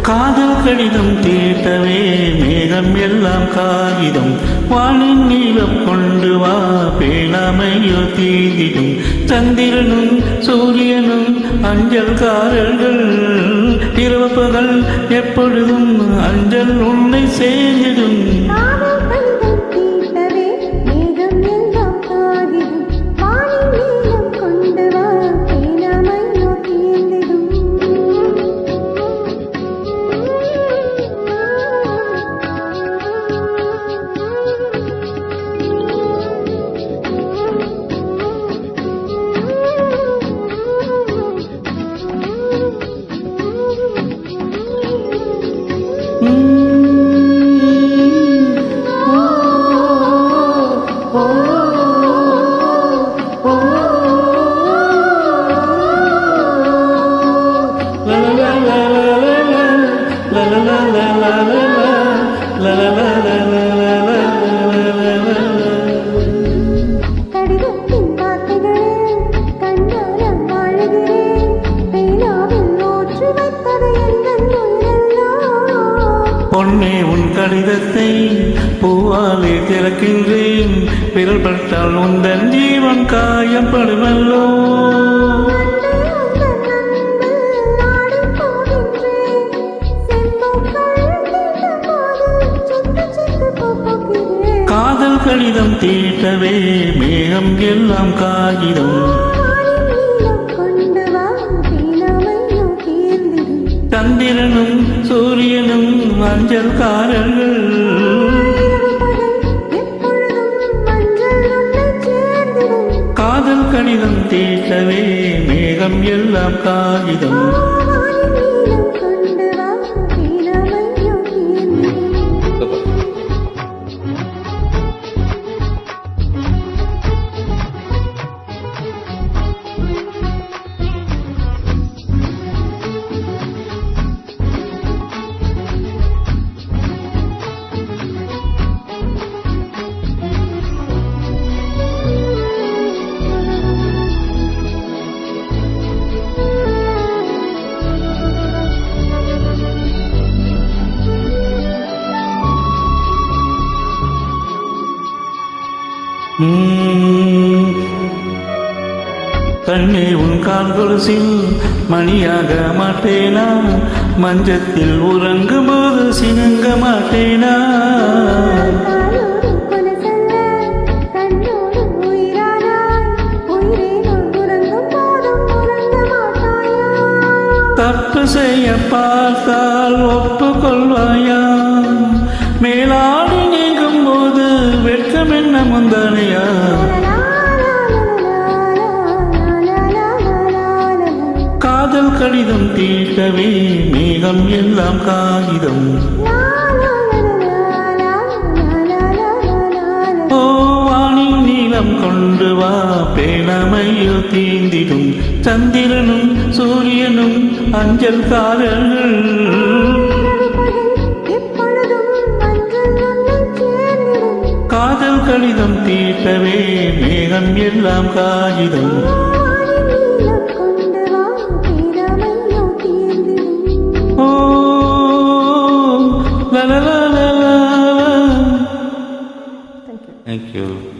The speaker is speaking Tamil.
காதல் கடிதம் தீட்டவே மேகம் எல்லாம் காகிதம் வானின் நீளம் கொண்டு வா பேணாமையோ தீதிடும் சந்திரனும் சூரியனும் அஞ்சல்காரர்கள் இரவு பகல் எப்பொழுதும் அஞ்சல் உன்னை சேர்ந்திடும் பொன்னே உன் கடிதத்தை பூவாலே திறக்கின்றேன் விரல் பட்டால் உந்தன் ஜீவன் காயப்படுமல்லோ காதல் கடிதம் தீட்டவே மேகம் எல்லாம் காகிதம் சந்திரனும் சூரியனும் அஞ்சல்காரர்கள் காதல் கடிதம் தீட்டவே மேகம் எல்லாம் காகிதம் கண்ணே உன் கால் கொலுசில் மணியாக மாட்டேனா மஞ்சத்தில் உறங்கும் போது சினங்க மாட்டேனா தப்பு செய்ய பார்த்தால் ஒப்புக்கொள்வாயா மேலாடி நீங்கும் போது வெட்கம் என்ன முந்தானையா காதல் கடிதம் தீட்டவே மேகம் எல்லாம் காகிதம் ஓ வானின் நீளம் கொண்டு வா பேணமையோ தீந்திடும் சந்திரனும் சூரியனும் அஞ்சல்காரர்கள் காதல் கடிதம் தீட்டவே மேகம் எல்லாம் காகிதம் Thank you.